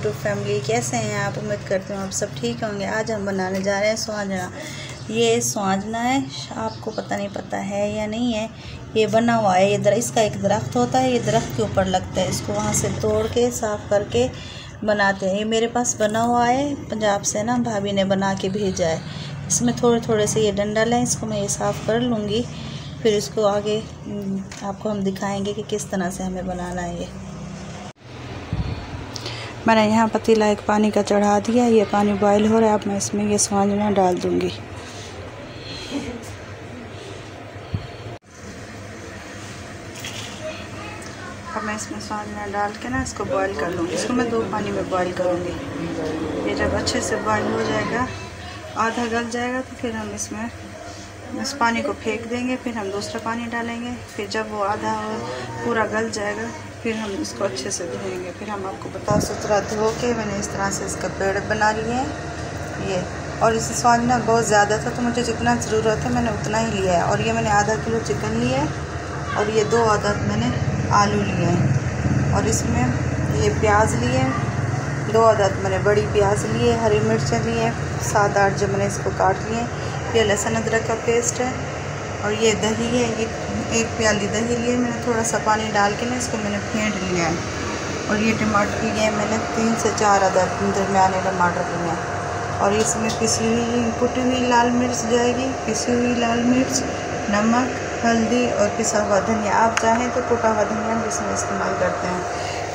YouTube family, कैसे हैं आप? उम्मीद करती हूँ आप सब ठीक होंगे। आज हम बनाने जा रहे हैं स्वांजना। ये स्वांजना है, आपको पता नहीं पता है या नहीं है। ये बना हुआ है, ये इसका एक दरख्त होता है, ये दरख्त के ऊपर लगता है। इसको वहाँ से तोड़ के साफ़ करके बनाते हैं। ये मेरे पास बना हुआ है, पंजाब से ना भाभी ने बना के भेजा है। इसमें थोड़े थोड़े से ये डंडल हैं, इसको मैं ये साफ़ कर लूँगी, फिर इसको आगे आपको हम दिखाएंगे कि किस तरह से हमें बनाना है। ये मैंने यहाँ पतीला एक पानी का चढ़ा दिया, ये पानी बॉयल हो रहा है। अब मैं इसमें ये स्वांजना डाल दूँगी। अब मैं इसमें स्वांजना डाल के ना इसको बॉईल कर लूँगी। इसको मैं 2 पानी में बॉईल करूँगी। ये जब अच्छे से बॉईल हो जाएगा, आधा गल जाएगा, तो फिर हम इसमें इस पानी को फेंक देंगे। फिर हम दूसरा पानी डालेंगे। फिर जब वो आधा पूरा गल जाएगा, फिर हम इसको अच्छे से धोएंगे। फिर हम आपको बता सुथरा धो के मैंने इस तरह से इसका पेड़ बना लिए हैं ये। और इसे स्वांजना बहुत ज़्यादा था, तो मुझे जितना ज़रूरत है मैंने उतना ही लिया है। और ये मैंने आधा किलो चिकन लिया है, और ये 2 अदद मैंने आलू लिए हैं, और इसमें ये प्याज लिए 2 अदद मैंने बड़ी प्याज लिए, हरी मिर्चें लिए 7-8 जो मैंने इसको काट लिए। ये लहसुन अदरक का पेस्ट है, और ये दही है, एक प्याली दही लिए मैंने। थोड़ा सा पानी डाल के ना इसको मैंने फेंट लिया है। और ये टमाटर लिए मैंने 3 से 4 अदद दरमियाने टमाटर लिए हैं। और इसमें पिसी हुई कुटी हुई लाल मिर्च जाएगी, पिसी हुई लाल मिर्च, नमक, हल्दी और पिसा हुआ धनिया। आप चाहें तो कुटा हुआ धनिया भी इसमें इस्तेमाल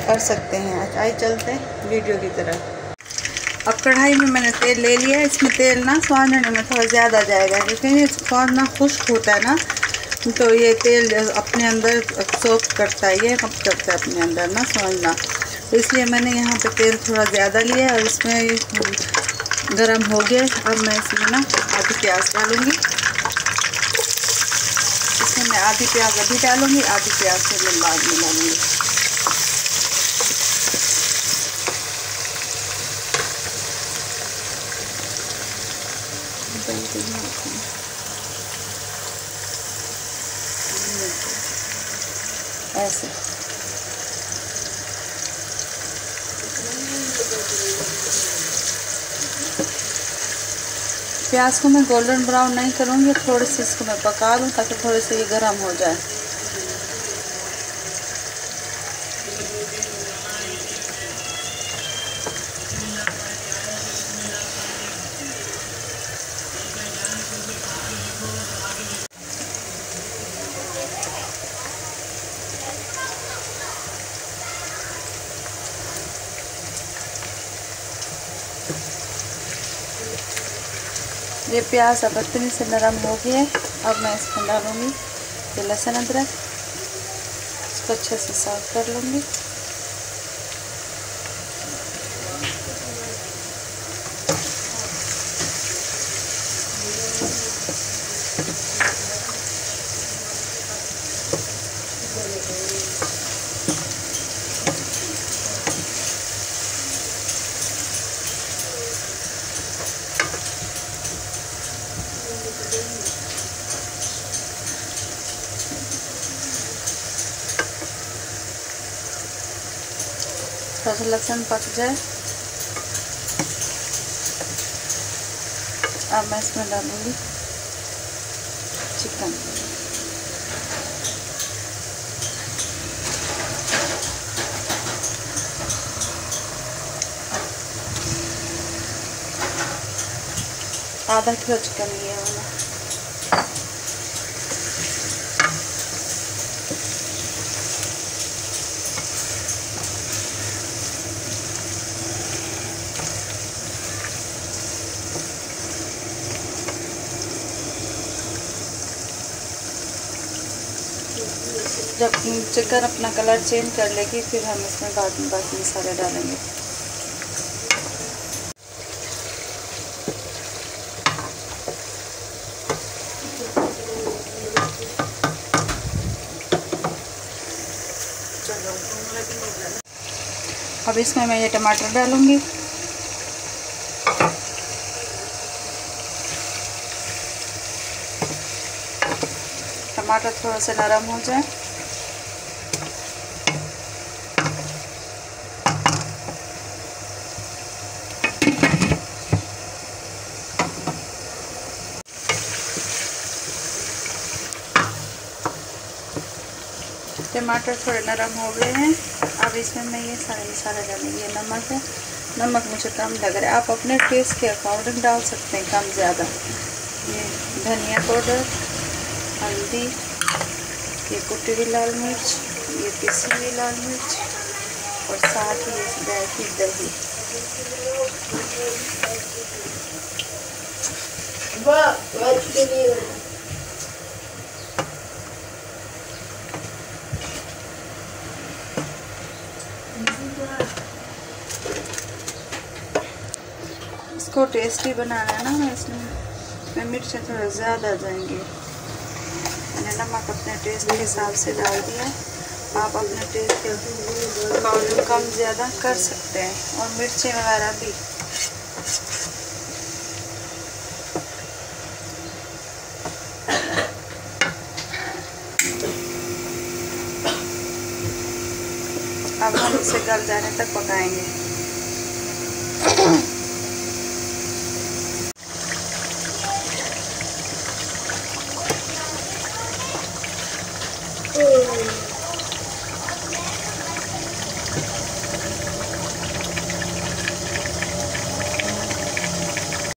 कर सकते हैं। आइए चलते हैं वीडियो की तरफ। अब कढ़ाई में मैंने तेल ले लिया है। इसमें तेल ना स्वांजने में थोड़ा ज़्यादा जाएगा, क्योंकि ये स्वांजना खुश्क होता है ना, तो ये तेल अपने अंदर सोख करता है, ये कब करता है अपने अंदर ना स्वांजना। तो इसलिए मैंने यहाँ पे तेल थोड़ा ज़्यादा लिया है, और इसमें गरम हो गया। अब मैं इसमें ना आधी प्याज डालूँगी। इसमें मैं आधी प्याज अभी डालूँगी, आधी प्याज फिर मैं बाद में डालूँगी। ऐसे प्याज को मैं गोल्डन ब्राउन नहीं करूँगी, थोड़ी सी इसको मैं पका दूँ ताकि थोड़े से ये गर्म हो जाए। ये प्याज अब इतनी से नरम हो गया है। अब मैं इसमें डालूँगी ये लहसुन अदरक, इसको अच्छे से साफ कर लूँगी। थोड़ा सा लहसुन पक जाए, अब मैं इसमें डालूँगी चिकन। आधा किलो चिकन लिया मैंने। जब चिकन अपना कलर चेंज कर लेगी, फिर हम इसमें बाद में बाकी मसाले डालेंगे। अब इसमें मैं ये टमाटर डालूंगी। टमाटर थोड़ा सा नरम हो जाए, टमाटर थोड़े नरम हो गए हैं। अब इसमें मैं ये सारे मसाले डालूँगी। ये नमक है, नमक मुझे कम लग रहा है, आप अपने टेस्ट के अकॉर्डिंग डाल सकते हैं, कम ज़्यादा। ये धनिया पाउडर, हल्दी, ये कुटी हुई लाल मिर्च, ये पिसी हुई लाल मिर्च और साथ ही इस गाय की दही। इसको टेस्टी बनाना है ना, इसमें मिर्चें थोड़ा ज़्यादा जाएंगी। मैंने नमक अपने टेस्ट के हिसाब से डाल दिया, आप अपने टेस्ट के अकॉर्डिंग कम ज़्यादा कर सकते हैं, और मिर्चें वगैरह भी। अब हम इसे गल जाने तक पकाएंगे।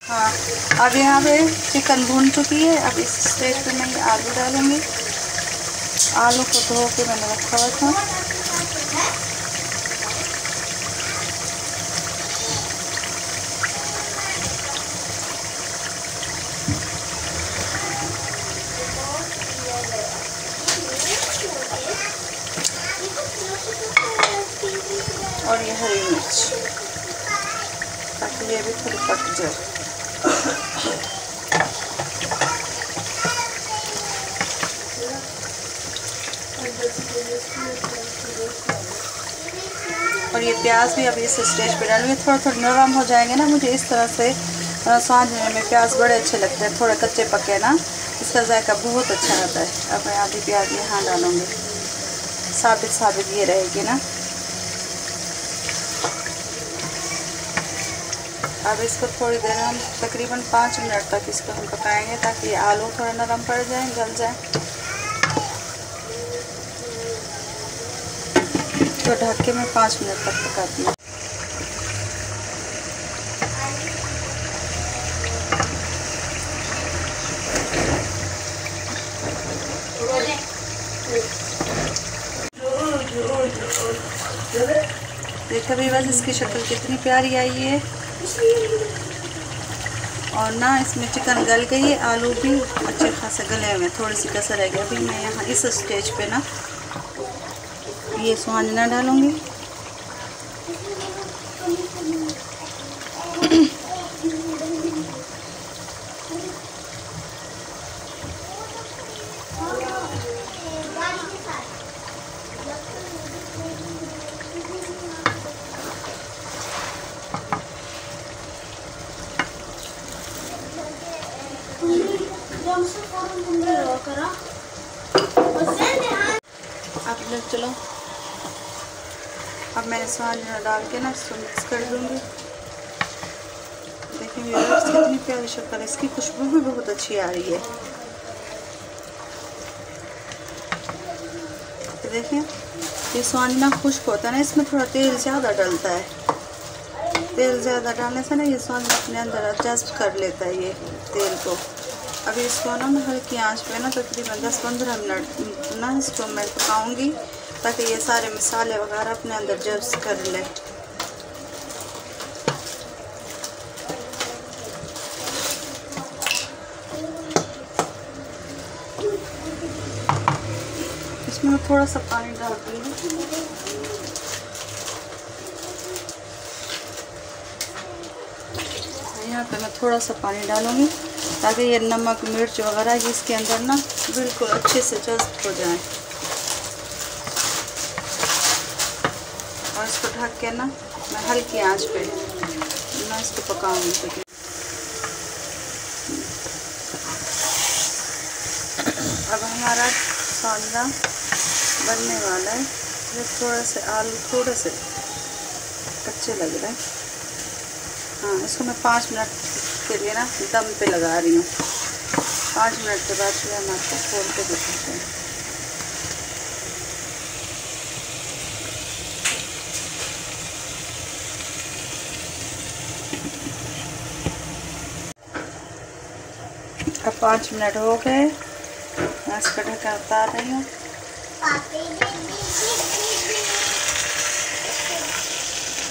हाँ, अब यहाँ पे चिकन भून चुकी है। अब इस स्टेज पे मैं ये आलू डालूंगी। आलू को धो के मैंने रखा हुआ था। और ये हरी मिर्च, ताकि ये भी थोड़ी पक जाए। और ये प्याज भी अभी इस स्टेज पे डालूंगी। थोड़ा थोड़ा नरम हो जाएंगे ना, मुझे इस तरह से साँझने में प्याज बड़े अच्छे लगते हैं। थोड़े कच्चे पके ना, इसका जायका बहुत अच्छा आता है। अब मैं आधी प्याज यहाँ डालूंगी, साबित साबित ये रहेगी ना। अब इसको थोड़ी देर हम तकरीबन 5 मिनट तक इसको हम पकाएंगे, ताकि ये आलू थोड़ा नरम पड़ जाए, गल जाए। तो ढक के मैं 5 मिनट तक पकाती हूँ। देखो भी बस इसकी शक्ल कितनी प्यारी आई है, और ना इसमें चिकन गल गई है, आलू भी अच्छे खासे गले हुए, थोड़ी सी कसर रह गई। अभी मैं यहाँ इस स्टेज पे ना ये सुहाना डालूंगी। अब चलो, अब मैंने सुहाना डाल के ना इसको मिक्स कर दूंगी। देखिए व्यूअर्स कितनी प्यारी शक्ल है, इसकी खुशबू भी बहुत अच्छी आ रही है। तो देखिए ये सुहाना खुश्क होता है ना, इसमें थोड़ा तेल ज़्यादा डलता है। तेल ज़्यादा डालने से ना ये सुहाना अपने अंदर जज्ब कर लेता है ये तेल को। अभी इसको ना मैं हल्की आंच पे ना तकरीबन 10-15 मिनट ना इसको मैं पकाऊंगी, ताकि ये सारे मसाले वगैरह अपने अंदर जज्ब कर ले। इसमें मैं थोड़ा सा पानी डाल दूँगी। यहाँ पे मैं थोड़ा सा पानी डालूँगी, ताकि ये नमक मिर्च वगैरह इसके अंदर ना बिल्कुल अच्छे से जज्ब हो जाए। और इसको ढक के ना मैं हल्की आंच पे ना इसको पकाऊंगी। अब हमारा सालना बनने वाला है। ये थोड़ा से आलू थोड़े से कच्चे लग रहे हैं। हाँ, इसको मैं 5 मिनट के लिए ना दम पे लगा रही हूँ। 5 मिनट के बाद फिर हम आपको खोल के दिखाते हैं। अब 5 मिनट हो गए, मैं इसका ढक्कन उतार रही हूँ।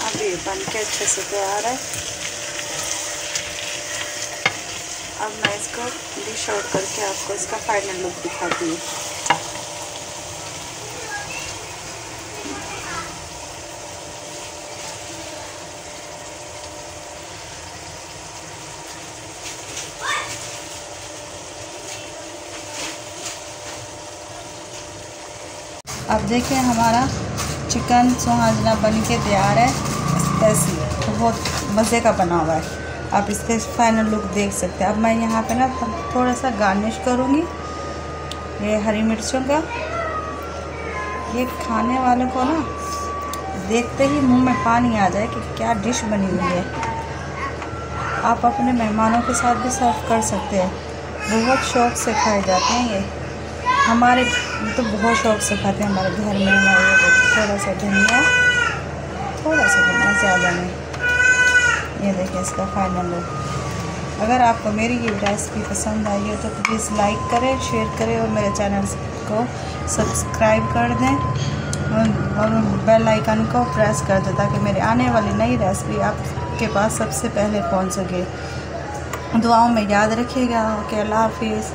अभी बन के अच्छे से तैयार है। अब मैं इसको डिश आउट करके आपको इसका फाइनल लुक दिखाती हूँ। अब देखिए हमारा चिकन सुहाजना बन के तैयार है। स्पेशली तो बहुत मज़े का बना हुआ है। आप इसके फाइनल लुक देख सकते हैं। अब मैं यहाँ पे ना थोड़ा सा गार्निश करूँगी ये हरी मिर्चों का। ये खाने वाले को ना देखते ही मुंह में पानी आ जाए कि क्या डिश बनी हुई है। आप अपने मेहमानों के साथ भी सर्व कर सकते हैं। बहुत शौक़ से खाए जाते हैं ये। हमारे तो बहुत शौक़ से खाते हैं हमारे घर में। हमारे थोड़ा सा धनिया, ज़्यादा नहीं। ये देखिए इसका फाइनल लुक। अगर आपको मेरी ये रेसिपी पसंद आई हो तो प्लीज़ लाइक करें, शेयर करें और मेरे चैनल को सब्सक्राइब कर दें और बेल आइकन को प्रेस कर दें ताकि मेरे आने वाली नई रेसिपी आपके पास सबसे पहले पहुंच सके। दुआओं में याद रखिएगा। ओके, अल्लाह हाफिज़।